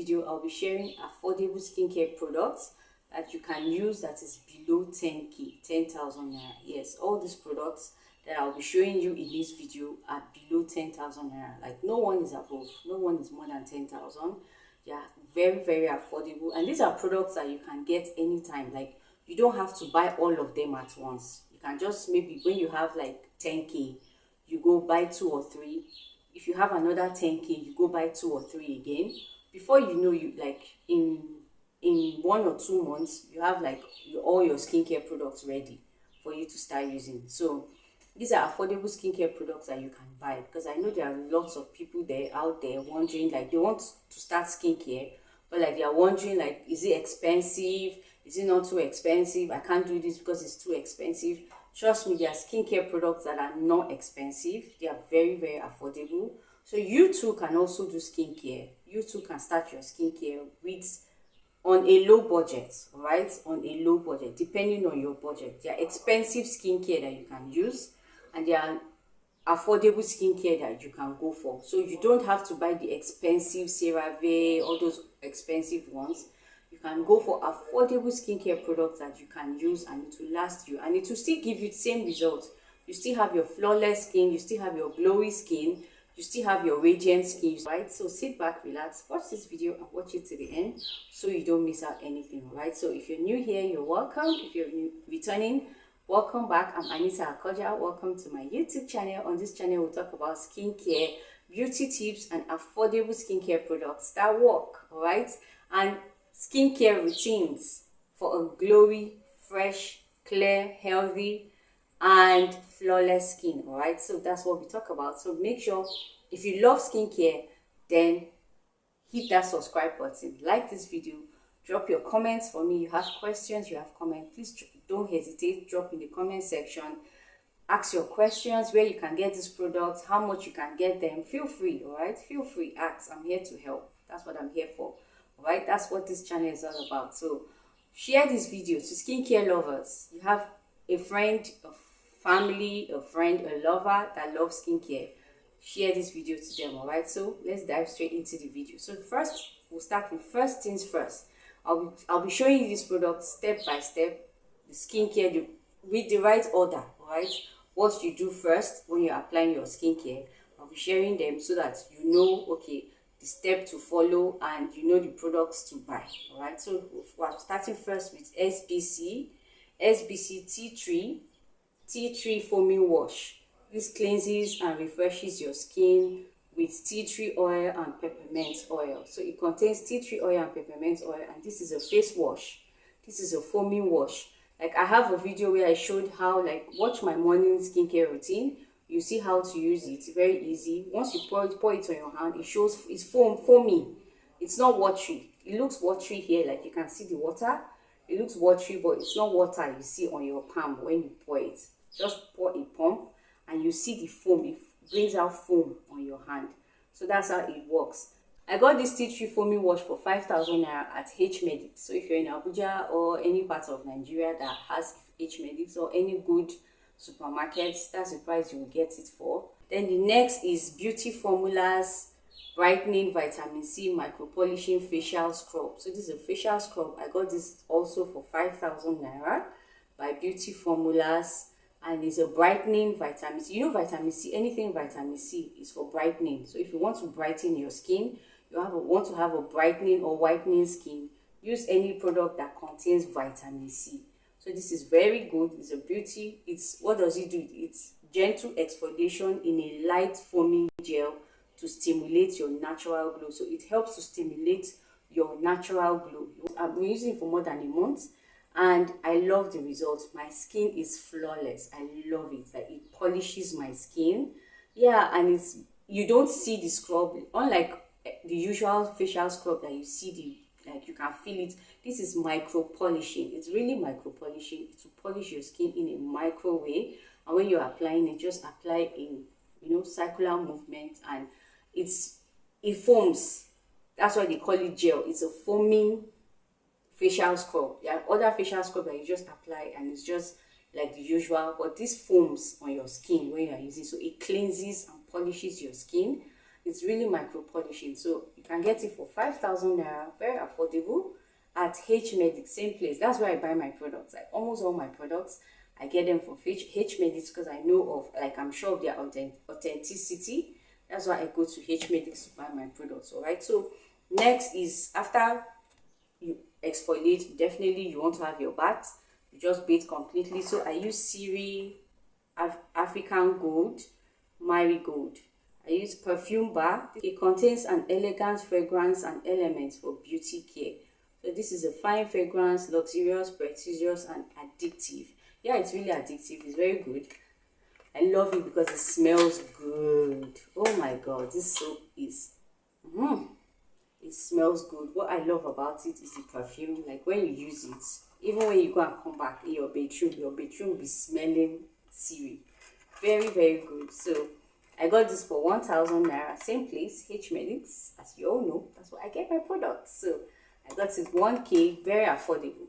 video, I'll be sharing affordable skincare products that you can use that is below 10k, 10,000 naira. Yes, all these products that I'll be showing you in this video are below 10,000 naira. Like no one is above, no one is more than 10,000. They are very, very affordable, and these are products that you can get anytime. Like you don't have to buy all of them at once. You can just, maybe when you have like 10k, you go buy 2 or 3. If you have another 10k, you go buy 2 or 3 again. Before you know, you like in 1 or 2 months, you have like all your skincare products ready for you to start using. So these are affordable skincare products that you can buy, because I know there are lots of people out there wondering, like they want to start skincare, but like they are wondering, like, is it expensive? Is it not too expensive? I can't do this because it's too expensive. Trust me, there are skincare products that are not expensive. They are very, very affordable. So you too can also do skincare. You too can start your skincare on a low budget, right? On a low budget, depending on your budget. There are expensive skincare that you can use, and there are affordable skincare that you can go for. So you don't have to buy the expensive CeraVe, all those expensive ones. You can go for affordable skincare products that you can use, and it will last you, and it will still give you the same results. You still have your flawless skin, you still have your glowy skin, you still have your radiant skin, right? So sit back, relax, watch this video and watch it to the end so you don't miss out anything, right? So if you're new here, you're welcome. If you're returning, welcome back. I'm Anita Akoja. Welcome to my YouTube channel. On this channel, we'll talk about skincare, beauty tips, and affordable skincare products that work, all right? And skincare routines for a glowy, fresh, clear, healthy, and flawless skin. All right, so that's what we talk about. So make sure, if you love skincare, then hit that subscribe button, like this video, drop your comments for me. You have questions, you have comments, please don't hesitate, drop in the comment section. Ask your questions, where you can get these products, how much you can get them. Feel free, all right? Feel free, ask. I'm here to help. That's what I'm here for. All right, that's what this channel is all about. So share this video to skincare lovers. You have a friend, a family, a friend, a lover that loves skincare. Share this video to them. All right, so let's dive straight into the video. So first, we'll start with first things first. I'll be showing you this product step by step, the skincare with the right order. All right, what you do first when you're applying your skincare, I'll be sharing them so that you know, okay, the step to follow, and you know the products to buy. All right, so we're starting first with SBC Tea Tree Foaming Wash. This cleanses and refreshes your skin with tea tree oil and peppermint oil. So it contains tea tree oil and peppermint oil, and this is a face wash. This is a foaming wash. Like I have a video where I showed how, like, watch my morning skincare routine. You see how to use it. It's very easy. Once you pour it on your hand, it shows it's foamy. It's not watery. It looks watery here, like you can see the water. It looks watery, but it's not water you see on your palm when you pour it. Just pour a pump and you see the foam. It brings out foam on your hand. So that's how it works. I got this tea tree foaming wash for 5,000 naira at H Medics. So if you're in Abuja or any part of Nigeria that has H Medics or any good supermarkets, that's the price you will get it for. Then the next is Beauty Formulas Brightening Vitamin C Micro Polishing Facial Scrub. So this is a facial scrub. I got this also for 5,000 naira by Beauty Formulas, and it's a brightening vitamin C. You know, vitamin C, anything vitamin C is for brightening. So if you want to brighten your skin, want to have a brightening or whitening skin, use any product that contains vitamin C. So this is very good. It's a beauty. What does it do? It's gentle exfoliation in a light foaming gel to stimulate your natural glow. So it helps to stimulate your natural glow. I've been using it for more than a month, and I love the results. My skin is flawless. I love it. Like, it polishes my skin. Yeah, and you don't see the scrub, unlike the usual facial scrub that you see like you can feel it. This is micro polishing. It's really micro polishing. It will polish your skin in a micro way, and when you're applying it, just apply in circular movement, and it foams. That's why they call it gel. It's a foaming facial scrub. There are other facial scrub that you just apply and it's just like the usual, but this foams on your skin when you are using, so it cleanses and polishes your skin. it's really micro polishing. So you can get it for 5,000 naira, very affordable, at H Medic, same place. That's where I buy my products. Like almost all my products, I get them from H Medics because I know of, like, I'm sure of their authenticity. That's why I go to H Medics to buy my products. All right. So next is, after you exfoliate, definitely you want to have your bath. You just bathe completely. So I use Siri African Gold, Marigold. I use perfume bar. It contains an elegant fragrance and elements for beauty care. So this is a fine fragrance, luxurious, prestigious, and addictive. Yeah, it's really addictive. It's very good. I love it because it smells good. Oh my god, this soap is it smells good. What I love about it is the perfume. Like when you use it, even when you go and come back in your bedroom will be smelling Siri. Very, very good. So I got this for 1,000 naira, same place, H Medics. As you all know, that's where I get my products. So I got it 1K, very affordable.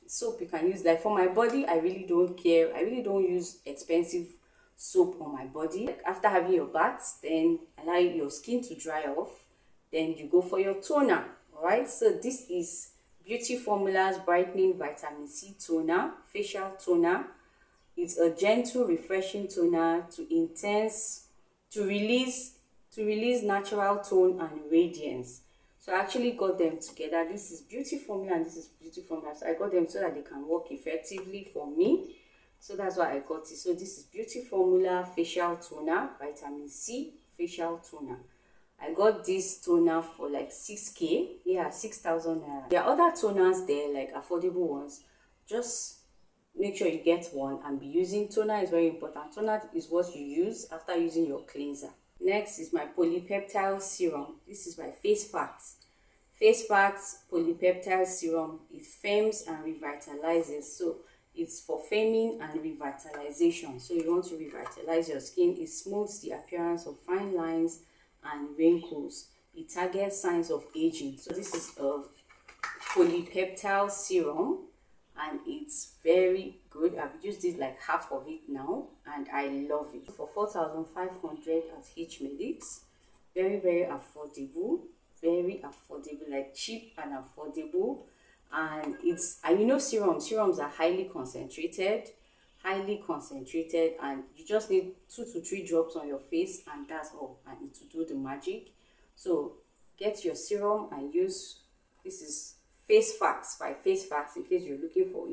Soap you can use. Like for my body, I really don't care. I really don't use expensive soap on my body. Like after having your bath, then allow your skin to dry off, then you go for your toner. All right, so this is Beauty Formulas Brightening Vitamin C Toner, Facial Toner. It's a gentle, refreshing toner to release natural tone and radiance. So I actually got them together. This is Beauty Formula and this is Beauty Formula. So I got them so that they can work effectively for me. So that's why I got it. So this is Beauty Formula Facial Toner, Vitamin C Facial Toner. I got this toner for like 6K. Yeah, 6,000 naira. There are other toners there, like affordable ones. Just make sure you get one and be using toner. Is very important. Toner is what you use after using your cleanser. Next is my polypeptide serum. This is my Face Facts. Face Facts polypeptide serum. It firms and revitalizes. So it's for firming and revitalization. So you want to revitalize your skin. It smooths the appearance of fine lines and wrinkles. It targets signs of aging. So this is a polypeptide serum and it's very good. I've used this like half of it now and I love it. For 4,500 at H Medics. Very, very affordable. Very affordable, like cheap and affordable. And you know, serums are highly concentrated, and you just need 2 to 3 drops on your face and that's all, and it will do the magic. So get your serum and use, this is Face Facts by Face Facts, in case you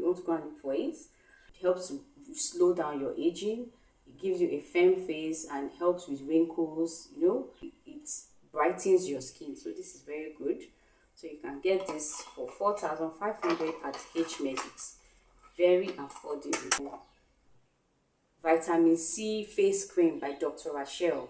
want to go and look for it. It helps to slow down your aging. It gives you a firm face and helps with wrinkles. You know, it brightens your skin. So this is very good. So you can get this for 4,500 at H Medics. Very affordable. Vitamin C face cream by Dr. Rachel.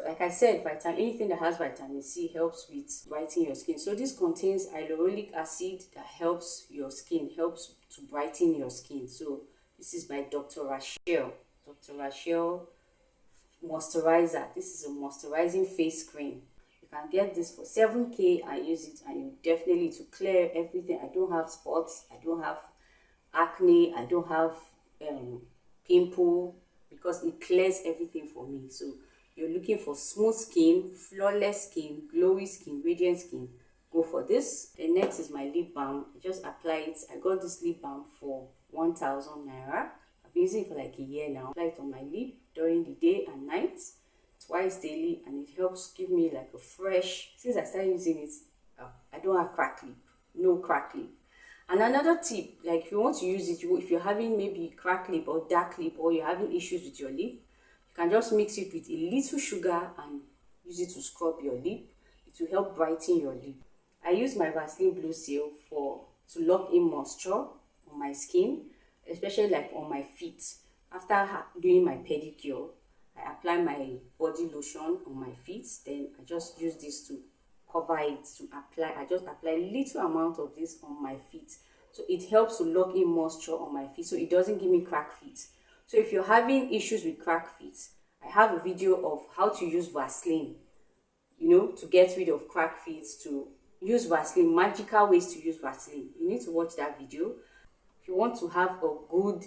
Like I said, anything that has vitamin C helps with brightening your skin. So this contains hyaluronic acid that helps your skin, helps to brighten your skin. So this is by Dr. Rachel. Dr. Rachel moisturizer. This is a moisturizing face cream. You can get this for 7K and use it, and you definitely to clear everything. I don't have spots, I don't have acne, I don't have pimple, because it clears everything for me. So you're looking for smooth skin, flawless skin, glowy skin, radiant skin, go for this. The next is my lip balm. I just apply it. I got this lip balm for 1,000 naira. I've been using it for like a year now. I apply it on my lip during the day and night, twice daily, and it helps give me like a fresh, since I started using it, I don't have cracked lip, no cracked lip. And another tip, like if you want to use it, if you're having maybe cracked lip or dark lip, or you're having issues with your lip, you can just mix it with a little sugar and use it to scrub your lip. It will help brighten your lip. I use my Vaseline Blue Seal to lock in moisture on my skin, especially like on my feet. After doing my pedicure, I apply my body lotion on my feet. Then I just use this to cover it, I just apply a little amount of this on my feet. So it helps to lock in moisture on my feet, so it doesn't give me cracked feet. So if you're having issues with cracked feet, I have a video of how to use Vaseline, to get rid of cracked feet, to use Vaseline, magical ways to use Vaseline. You need to watch that video. If you want to have a good,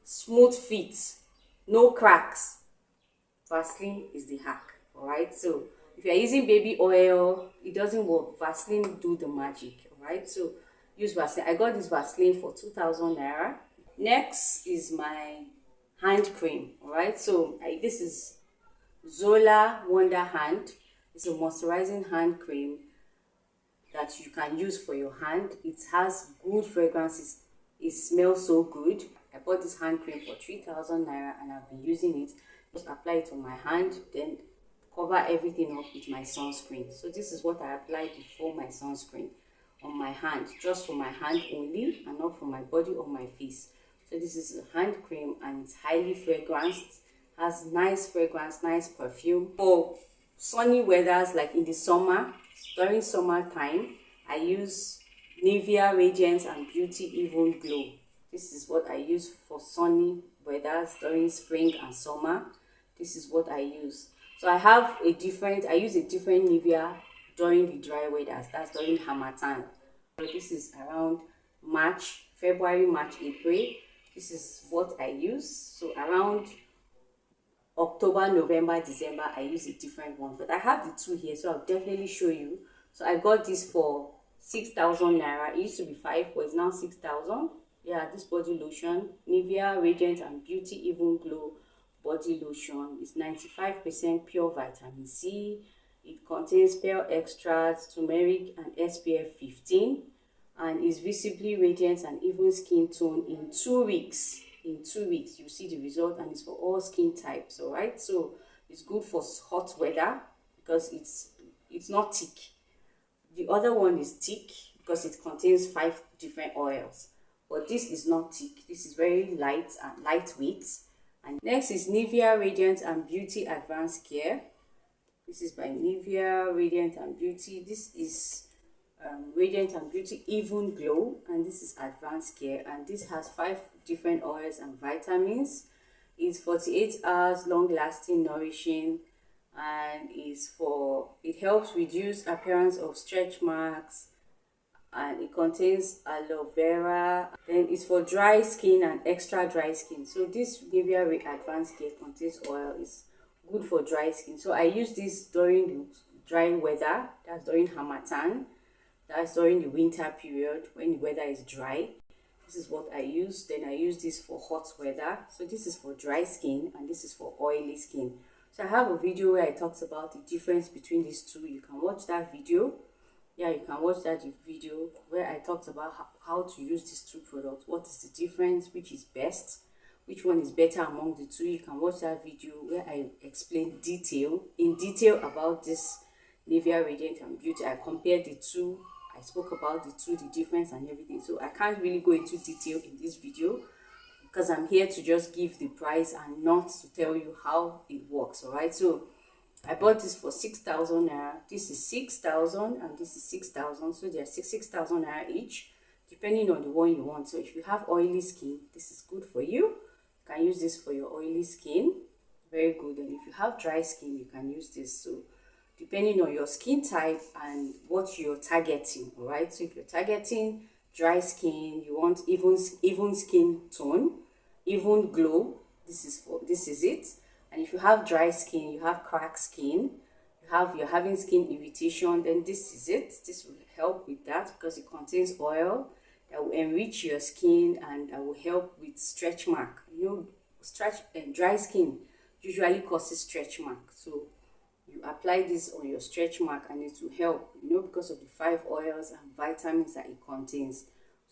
smooth feet, no cracks, Vaseline is the hack. All right, so if you're using baby oil, it doesn't work. Vaseline do the magic. All right, so use Vaseline. I got this Vaseline for 2,000 naira. Next is my hand cream. All right, so this is Zola Wonder Hand. It's a moisturizing hand cream that you can use for your hand. It has good fragrances. It smells so good. I bought this hand cream for 3,000 naira and I've been using it. Just apply it on my hand, then cover everything up with my sunscreen. So this is what I applied before my sunscreen on my hand, just for my hand only and not for my body or my face. So this is a hand cream and it's highly fragranced, has nice fragrance, nice perfume. For sunny weathers like in the summer, during summertime, I use Nivea Radiance and Beauty Even Glow. This is what I use for sunny weathers during spring and summer. This is what I use. So I use a different Nivea during the dry weathers. That's during Harmattan. So this is around February, March, April. This is what I use. So around October, November, December, I use a different one. But I have the two here, so I'll definitely show you. So I got this for 6,000 naira. It used to be 5, but it's now 6,000. Yeah, this body lotion, Nivea Radiant and Beauty Even Glow body lotion, is 95% pure vitamin C. It contains pearl extracts, turmeric, and SPF 15, and is visibly radiant and even skin tone in 2 weeks. In 2 weeks, you see the result, and it's for all skin types. All right, so it's good for hot weather because it's not thick. The other one is thick because it contains 5 different oils, but this is not thick. This is very light and lightweight. And next is Nivea Radiant and Beauty Advanced Care. This is by Nivea Radiant and Beauty. This is Radiant and Beauty Even Glow, and this is Advanced Care, and this has 5 different oils and vitamins. It's 48 hours long lasting, nourishing, and it helps reduce appearance of stretch marks, and it contains aloe vera. Then it's for dry skin and extra dry skin. So this Nivea Advanced Care contains oil, is good for dry skin. So I use this during the dry weather, that's during Harmattan, that's during the winter period when the weather is dry. This is what I use. Then I use this for hot weather. So this is for dry skin and this is for oily skin. So I have a video where I talked about the difference between these two. You can watch that video. Yeah, you can watch that video where I talked about how to use these two products. What is the difference? Which is best? Which one is better among the two? You can watch that video where I explain in detail about this Nivea Radiant and Beauty. I compared the two. I spoke about the difference and everything. So I can't really go into detail in this video because I'm here to just give the price and not to tell you how it works. All right, so I bought this for 6,000 naira. This is 6,000 and this is 6,000. So they are 6,000 naira each, depending on the one you want. So if you have oily skin, this is good for you. You can use this for your oily skin. Very good. And if you have dry skin, you can use this. So depending on your skin type and what you're targeting, all right? So if you're targeting dry skin, you want even skin tone, even glow, this is it. And if you have dry skin, you have cracked skin, you're having skin irritation, then this is it. This will help with that because it contains oil that will enrich your skin and that will help with stretch mark. You know, stretch and dry skin usually causes stretch mark. So you apply this on your stretch mark and it will help, you know, because of the 5 oils and vitamins that it contains.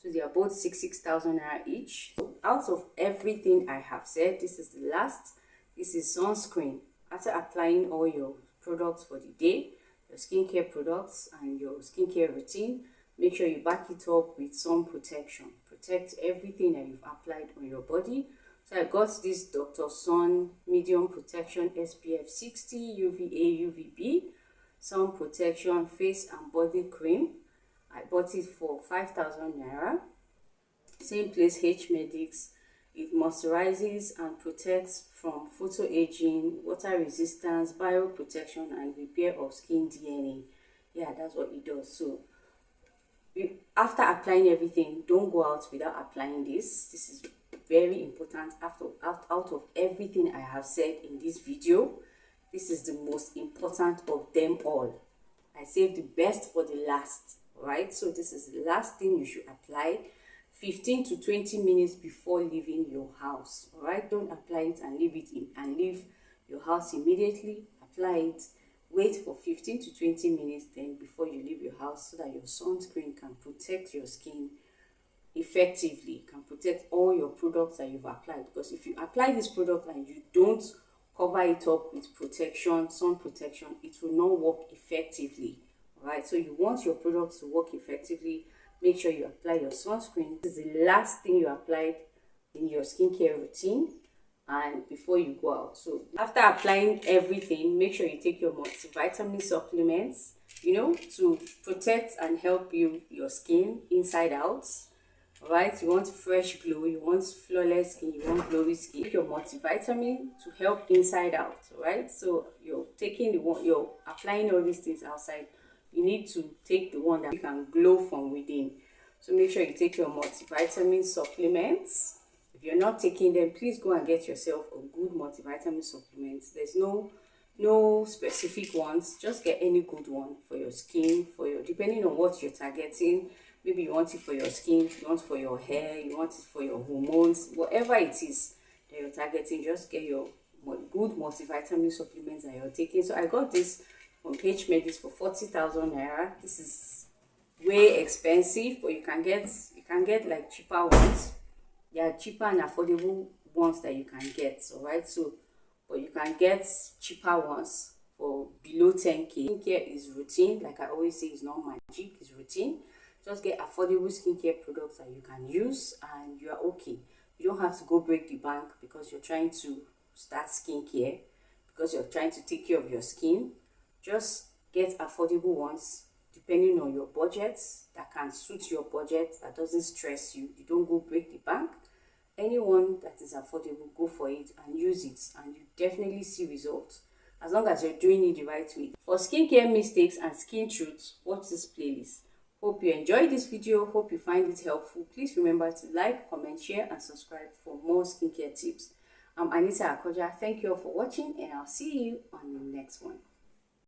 So they are both 6,000 naira each. So out of everything I have said, this is the last. This is sunscreen. After applying all your products for the day, your skincare products and your skincare routine, make sure you back it up with sun protection. Protect everything that you've applied on your body. So I got this Dr. Sun Medium Protection SPF 60 UVA UVB Sun Protection Face and Body Cream. I bought it for 5,000 naira. Same place, H Medics. It moisturizes and protects from photoaging, water resistance, bioprotection, and repair of skin DNA. Yeah, that's what it does. So after applying everything, don't go out without applying this. This is very important. Out of everything I have said in this video, This is the most important of them all. I saved the best for the last, right? So this is the last thing you should apply 15 to 20 minutes before leaving your house. All right, don't apply it and leave it in and leave your house immediately. Apply it, wait for 15 to 20 minutes then before you leave your house, so that your sunscreen can protect your skin effectively, can protect all your products that you've applied. Because if you apply this product and you don't cover it up with protection, sun protection, it will not work effectively. All right, so you want your products to work effectively, make sure you apply your sunscreen. This is the last thing you applied in your skincare routine and before you go out. So after applying everything, make sure you take your multivitamin supplements, to protect and help your skin inside out. All right, you want fresh glow, you want flawless skin, you want glowy skin. Take your multivitamin to help inside out. All right, so you're taking the one, you're applying all these things outside. You need to take the one that you can glow from within. So make sure you take your multivitamin supplements. If you're not taking them, please go and get yourself a good multivitamin supplement. There's no specific ones. Just get any good one for your skin, depending on what you're targeting. Maybe you want it for your skin, you want it for your hair, you want it for your hormones, whatever it is that you're targeting, just get your good multivitamin supplements that you're taking. So I got this from H Medis for 40,000 naira. This is way expensive, but you can get like cheaper ones. There are cheaper and affordable ones that you can get. All right, so but you can get cheaper ones for below 10k. Skincare is routine, like I always say, it's not magic, it's routine. Just get affordable skincare products that you can use and you are okay. You don't have to go break the bank because you're trying to start skincare, because you're trying to take care of your skin. Just get affordable ones depending on your budget, that can suit your budget, that doesn't stress you. You don't go break the bank. Anyone that is affordable, go for it and use it, and you definitely see results as long as you're doing it the right way. For skincare mistakes and skin truths, watch this playlist. Hope you enjoyed this video. Hope you find it helpful. Please remember to like, comment, share, and subscribe for more skincare tips. I'm Anita Akoja. Thank you all for watching, and I'll see you on the next one.